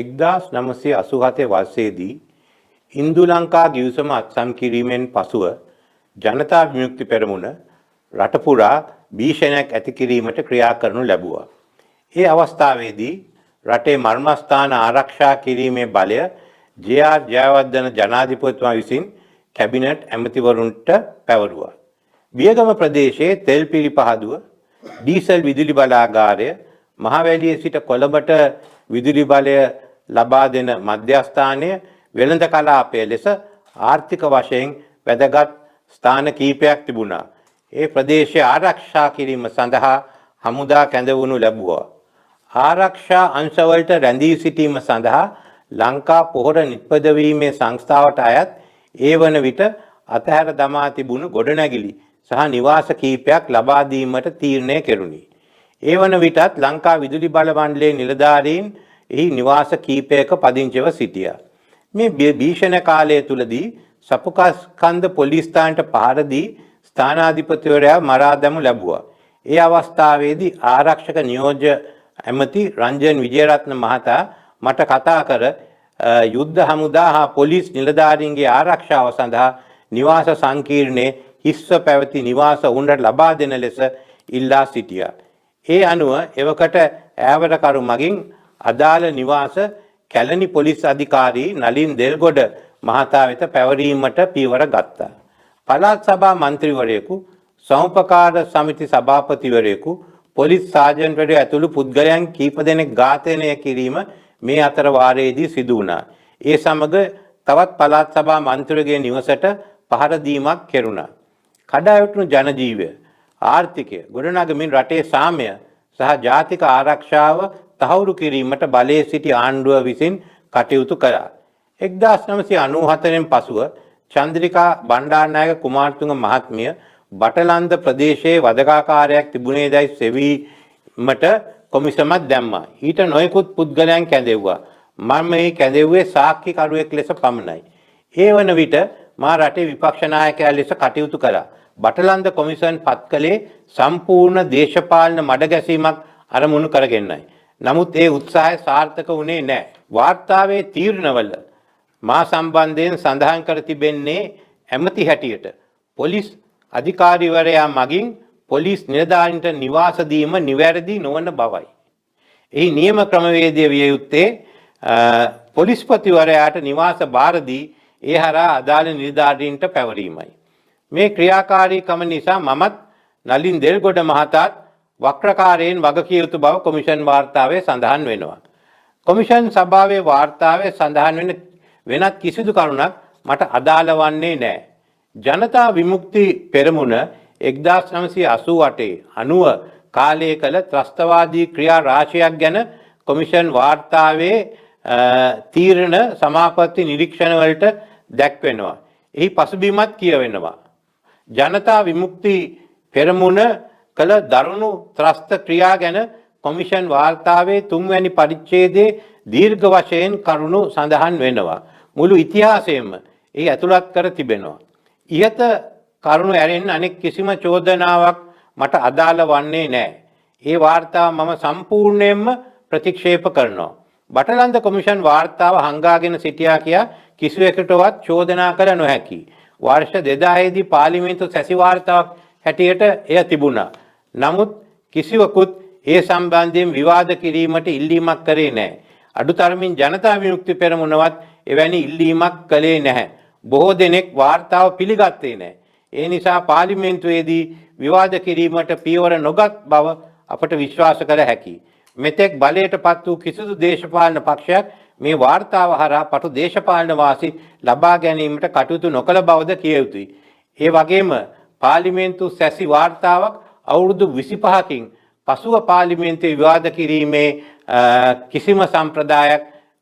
1987 වර්ෂයේදී ඉන්දු ලංකා ගිවිසුම අත්සන් කිරීමෙන් පසුව ජනතා විමුක්ති පෙරමුණ රට පුරා භීෂණයක් ඇති කිරීමට ක්‍රියා කරනු ලැබුවා. ඒ අවස්ථාවේදී රටේ මර්මස්ථාන ආරක්ෂා කිරීමේ බලය ජේ.ආර්. ජයවර්ධන ජනාධිපතිතුමා විසින් කැබිනට් ඇමතිවරුන්ට පැවරුවා. බියගම ප්‍රදේශයේ තෙල් පිරිපහදුව, ඩීසල් විදුලි බලාගාරය, මහවැලියේ සිට කොළඹට විදුලි බලය ලබා දෙන මධ්‍යස්ථානය වෙළඳ කලාපය ලෙස ආර්ථික වශයෙන් වැදගත් ස්ථාන කීපයක් තිබුණා. ඒ ප්‍රදේශය ආරක්ෂා කිරීම සඳහා හමුදා කැඳවනු ලැබුවා. ආරක්ෂා අංශවලට රැඳී සිටීම සඳහා ලංකා පොහොර නිපදවීමේ සංස්ථාවට අයත් ඒ වන විට අතහැර දමා තිබුණු ගොඩනැගිලි සහ නිවාස කීපයක් ලබා දීමට තීරණය කෙරුණි. ඒ වන විටත් ලංකා විදුලි බල මණ්ඩලයේ නිලධාරීන් එහි නිවාස කීපයක පදිංචිව සිටියා. මේ භීෂණ කාලය තුලදී සපුකස්කන්ධ පොලිස් ස්ථානයට පහර දී ස්ථානාධිපතිවරයා මරා දැමු ලැබුවා. ඒ අවස්ථාවේදී ආරක්ෂක නියෝජ්‍ය ඇමති රංජන් විජේරත්න මහතා මට කතා කර යුද්ධ හමුදා හා පොලිස් නිලධාරීන්ගේ ආරක්ෂාව සඳහා නිවාස සංකීර්ණයේ හිස්ව පැවති නිවාස උන්ට ලබා දෙන ලෙස ඉල්ලා සිටියා. ඒ අනුව එවකට ඈවරකරු මගින් අදාළ නිවාස කැලණි පොලිස් අධිකාරී නලින් දෙල්ගොඩ මහතා වෙත පැවරීමට පියවර ගත්තා. පළාත් සභා මන්ත්‍රීවරයෙකු, සමුපකාර සමිති සභාපතිවරයෙකු, පොලිස් සාජන්ට්වරයෙකු ඇතුළු පුද්ගලයන් කීප දෙනෙක් ඝාතනය කිරීම මේ අතර වාරයේදී සිදු වුණා. ඒ සමග තවත් පළාත් සභා මන්ත්‍රීවරගේ නිවසට පහර දීමක් කෙරුණා. කඩාවැටුණු ජනජීවය, ආර්ථිකය ගොඩනගමින් රටේ සාමය සහ ජාතික ආරක්ෂාව තහවුරු කිරීමට බලයේ සිටි ආණ්ඩුව විසින් කටයුතු කළා. 1994න් පසුව චන්ද්‍රිකා බණ්ඩාරනායක කුමාරතුංග මහත්මිය බටලන්ද ප්‍රදේශයේ වදකාකාරයක් තිබුණේදයි සෙවීමට කොමිසමක් දැම්මා. ඊට නොයෙකුත් පුද්ගලයන් කැඳෙව්වා. මම මේ කැඳෙව්වේ සාක්ෂිකරුවෙක් ලෙස පමණයි. ඒ වන විට මා රටේ විපක්ෂ නායකයා ලෙස කටයුතු කළා. බටලන්ද කොමිසම් පත් කළේ සම්පූර්ණ දේශපාලන මඩගැසීමක් අරමුණු කරගෙනයි. නමුත් ඒ උත්සාහය සාර්ථක වුණේ නැහැ. වාර්තාවේ තීරණවල මා සම්බන්ධයෙන් සඳහන් කර තිබෙන්නේ ඇමති හැටියට පොලිස් අධිකාරිවරයා මගින් පොලිස් නිලධාරීන්ට නිවාස දීම නිවැරදි නොවන බවයි. එහි නියම ක්‍රමවේදය විය යුත්තේ පොලිස්පතිවරයාට නිවාස බාර දී ඒ හරහා අදාළ නිලධාරීන්ට පැවරීමයි. මේ ක්‍රියාකාරීකම නිසා මමත් නලින් දෙල්ගොඩ මහතාත් වක්‍රකාරයෙන් වගකිය යුතු බව කොමිෂන් වාර්තාවේ සඳහන් වෙනවා. කොමිෂන් සභාවේ වාර්තාවේ සඳහන් වෙන වෙනත් කිසිදු කරුණක් මට අදාළ වන්නේ නැහැ. ජනතා විමුක්ති පෙරමුණ 1988 කාලයේ කළ ත්‍රස්තවාදී ක්‍රියා රාශියක් ගැන කොමිෂන් වාර්තාවේ තීරණ සමාපatti නිරීක්ෂණ වලට දැක්වෙනවා. එහි පසුබිමත් කියවෙනවා. ජනතා විමුක්ති පෙරමුණ කළ දරුණු ත්‍රස්ත ක්‍රියා ගැන කොමිෂන් වාර්තාවේ 3 වැනි පරිච්ඡේදයේ දීර්ඝ වශයෙන් කරුණු සඳහන් වෙනවා. මුළු ඉතිහාසයෙම එහි ඇතුළත් කර තිබෙනවා. ඉහත කරුණු ඇරෙන්න අනෙක් කිසිම චෝදනාවක් මට අදාළ වන්නේ නැහැ. ඒ වාර්තාව මම සම්පූර්ණයෙන්ම ප්‍රතික්ෂේප කරනවා. බටලන්ද කොමිෂන් වාර්තාව හංගාගෙන සිටියා කියා කිසිවෙකුටවත් චෝදනා කළ නොහැකි. වර්ෂ 2000 දී පාර්ලිමේන්තු සැසි වාර්තාවක් හැටියට එය තිබුණා. නමුත් කිසිවකුත් ඒ සම්බන්ධයෙන් විවාද කිරීමට ඉල්ලීමක් කරේ නැහැ. අඩුතරමින් ජනතා විමුක්ති පෙරමුණවත් එවැනි ඉල්ලීමක් කළේ නැහැ. බොහෝ දෙනෙක් වාර්තාව පිළිගත්තේ නැහැ. ඒ නිසා පාර්ලිමේන්තුවේදී විවාද කිරීමට පියවර නොගත් බව අපට විශ්වාස කළ හැකියි. මෙතෙක් බලයටපත් වූ කිසිදු දේශපාලන පක්ෂයක් මේ වාර්තාව හරහා පටු දේශපාලන වාසි ලබා ගැනීමට කටයුතු නොකළ බවද කිය යුතුයි. ඒ වගේම පාර්ලිමේන්තු සැසි වාර්තාවක් අවුරුදු 25කින් පසුව පාර්ලිමේන්තුවේ විවාද කිරීමේ කිසිම සම්ප්‍රදායක්